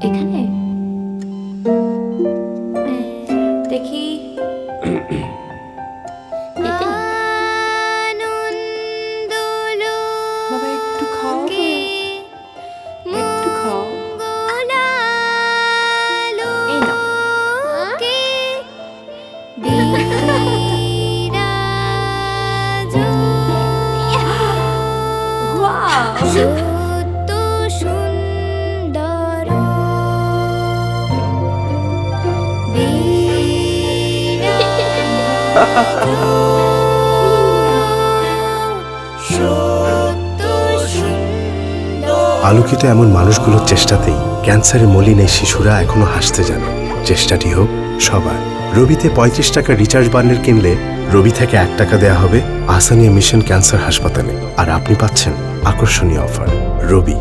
এখানে দেখি। বাবা একটু খাও, একটু খাও। এই নাও। সত্য সুন্দর আলোকিত এমন মানুষগুলোর চেষ্টাতেই ক্যান্সারে মলিন এই শিশুরা এখনো হাসতে জানে। চেষ্টাটি হোক সবার। রবিতে ৩৫ টাকা রিচার্জ বান্ডেল কিনলে রবি থেকে ১ টাকা দেয়া হবে আহসানিয়া মিশন ক্যান্সার হাসপাতালে, আর আপনি পাচ্ছেন আকর্ষণীয় অফার। রবি।